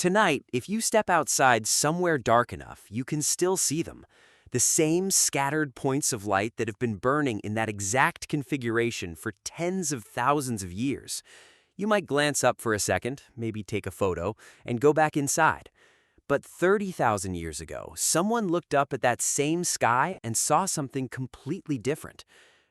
Tonight, if you step outside somewhere dark enough, you can still see them. The same scattered points of light that have been burning in that exact configuration for tens of thousands of years. You might glance up for a second, maybe take a photo, and go back inside. But 30,000 years ago, someone looked up at that same sky and saw something completely different.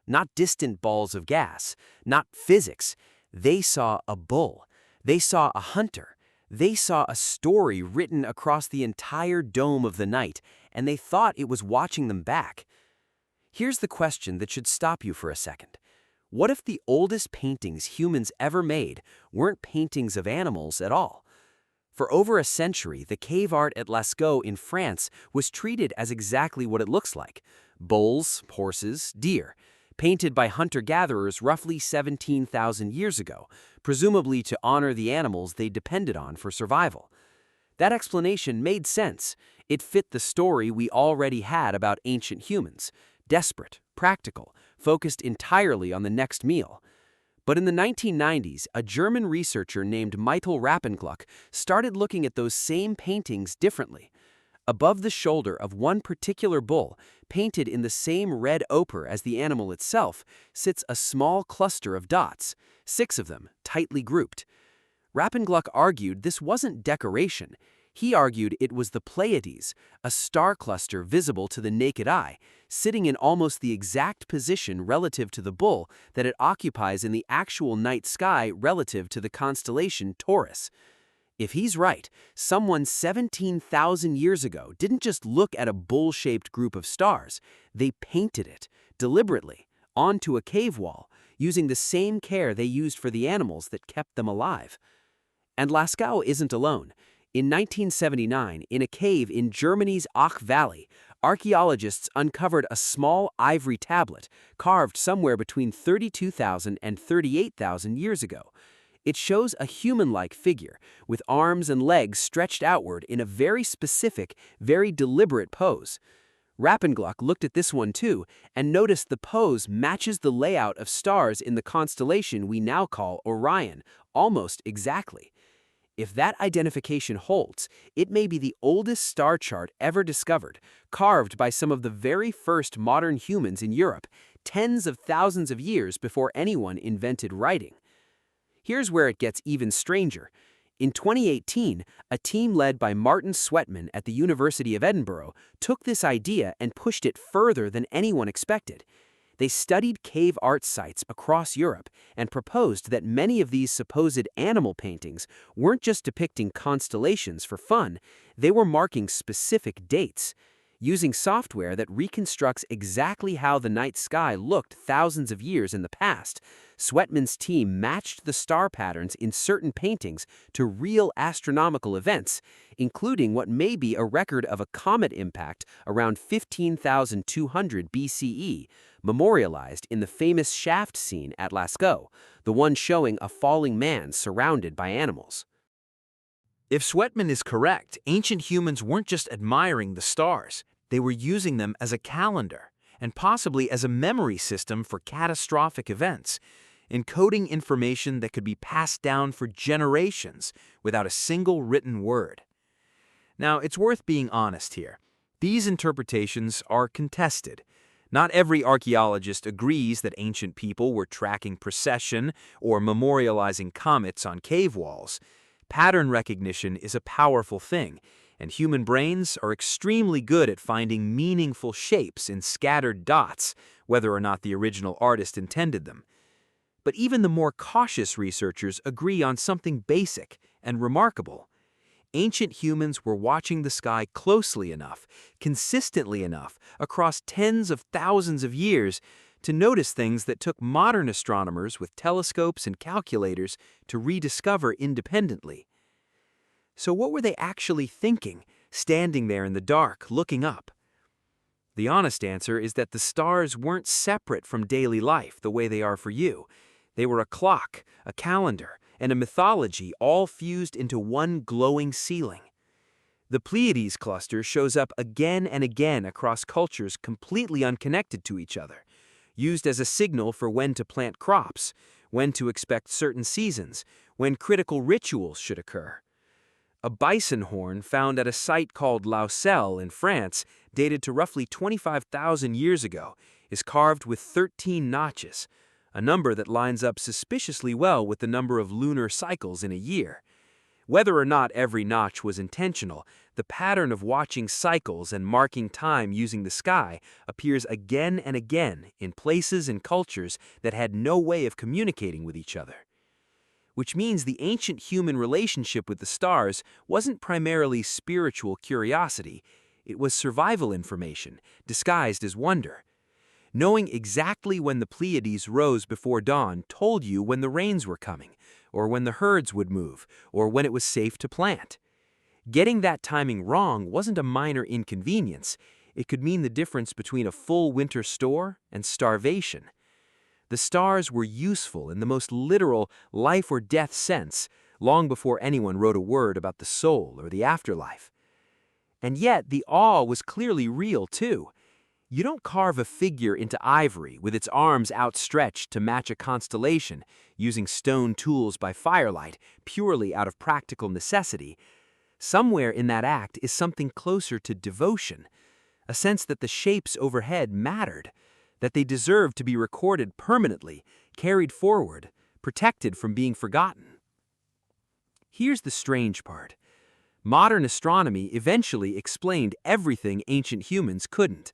Not distant balls of gas, not physics. They saw a bull. They saw a hunter. They saw a story written across the entire dome of the night, and they thought it was watching them back. Here's the question that should stop you for a second. What if the oldest paintings humans ever made weren't paintings of animals at all? For over a century, the cave art at Lascaux in France was treated as exactly what it looks like: bulls, horses, deer, painted by hunter-gatherers roughly 17,000 years ago, presumably to honor the animals they depended on for survival. That explanation made sense. It fit the story we already had about ancient humans: desperate, practical, focused entirely on the next meal. But in the 1990s, a German researcher named Michael Rappengluck started looking at those same paintings differently. Above the shoulder of one particular bull, painted in the same red ochre as the animal itself, sits a small cluster of dots, 6 of them, tightly grouped. Rappengluck argued this wasn't decoration. He argued it was the Pleiades, a star cluster visible to the naked eye, sitting in almost the exact position relative to the bull that it occupies in the actual night sky relative to the constellation Taurus. If he's right, someone 17,000 years ago didn't just look at a bull-shaped group of stars, they painted it, deliberately, onto a cave wall, using the same care they used for the animals that kept them alive. And Lascaux isn't alone. In 1979, in a cave in Germany's Ach Valley, archaeologists uncovered a small ivory tablet carved somewhere between 32,000 and 38,000 years ago. It shows a human-like figure, with arms and legs stretched outward in a very specific, very deliberate pose. Rappengluck looked at this one too, and noticed the pose matches the layout of stars in the constellation we now call Orion, almost exactly. If that identification holds, it may be the oldest star chart ever discovered, carved by some of the very first modern humans in Europe, tens of thousands of years before anyone invented writing. Here's where it gets even stranger. In 2018, a team led by Martin Sweatman at the University of Edinburgh took this idea and pushed it further than anyone expected. They studied cave art sites across Europe and proposed that many of these supposed animal paintings weren't just depicting constellations for fun, they were marking specific dates. Using software that reconstructs exactly how the night sky looked thousands of years in the past, Sweatman's team matched the star patterns in certain paintings to real astronomical events, including what may be a record of a comet impact around 15,200 BCE, memorialized in the famous shaft scene at Lascaux, the one showing a falling man surrounded by animals. If Sweatman is correct, ancient humans weren't just admiring the stars. They were using them as a calendar, and possibly as a memory system for catastrophic events, encoding information that could be passed down for generations without a single written word. Now, it's worth being honest here. These interpretations are contested. Not every archaeologist agrees that ancient people were tracking precession or memorializing comets on cave walls. Pattern recognition is a powerful thing, and human brains are extremely good at finding meaningful shapes in scattered dots, whether or not the original artist intended them. But even the more cautious researchers agree on something basic and remarkable. Ancient humans were watching the sky closely enough, consistently enough, across tens of thousands of years to notice things that took modern astronomers with telescopes and calculators to rediscover independently. So what were they actually thinking, standing there in the dark, looking up? The honest answer is that the stars weren't separate from daily life the way they are for you. They were a clock, a calendar, and a mythology all fused into one glowing ceiling. The Pleiades cluster shows up again and again across cultures completely unconnected to each other, used as a signal for when to plant crops, when to expect certain seasons, when critical rituals should occur. A bison horn found at a site called Lausel in France, dated to roughly 25,000 years ago, is carved with 13 notches, a number that lines up suspiciously well with the number of lunar cycles in a year. Whether or not every notch was intentional, the pattern of watching cycles and marking time using the sky appears again and again in places and cultures that had no way of communicating with each other. Which means the ancient human relationship with the stars wasn't primarily spiritual curiosity, it was survival information, disguised as wonder. Knowing exactly when the Pleiades rose before dawn told you when the rains were coming, or when the herds would move, or when it was safe to plant. Getting that timing wrong wasn't a minor inconvenience, it could mean the difference between a full winter store and starvation. The stars were useful in the most literal life or death sense, long before anyone wrote a word about the soul or the afterlife. And yet, the awe was clearly real, too. You don't carve a figure into ivory with its arms outstretched to match a constellation, using stone tools by firelight, purely out of practical necessity. Somewhere in that act is something closer to devotion, a sense that the shapes overhead mattered, that they deserved to be recorded permanently, carried forward, protected from being forgotten. Here's the strange part. Modern astronomy eventually explained everything ancient humans couldn't.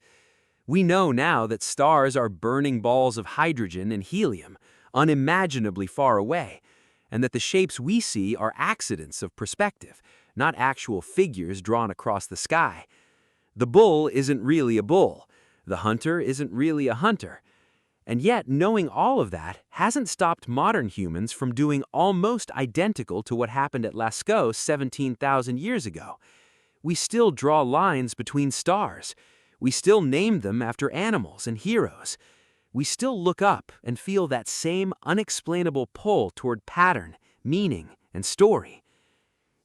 We know now that stars are burning balls of hydrogen and helium, unimaginably far away, and that the shapes we see are accidents of perspective, not actual figures drawn across the sky. The bull isn't really a bull. The hunter isn't really a hunter. And yet, knowing all of that hasn't stopped modern humans from doing almost identical to what happened at Lascaux 17,000 years ago. We still draw lines between stars. We still name them after animals and heroes. We still look up and feel that same unexplainable pull toward pattern, meaning, and story.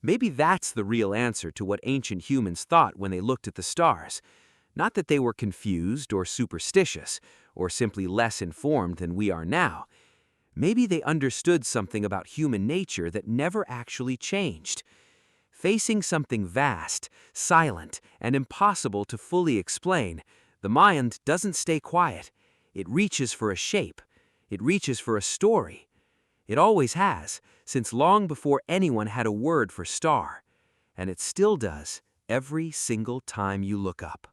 Maybe that's the real answer to what ancient humans thought when they looked at the stars. Not that they were confused or superstitious, or simply less informed than we are now. Maybe they understood something about human nature that never actually changed. Facing something vast, silent, and impossible to fully explain, the mind doesn't stay quiet. It reaches for a shape. It reaches for a story. It always has, since long before anyone had a word for star. And it still does every single time you look up.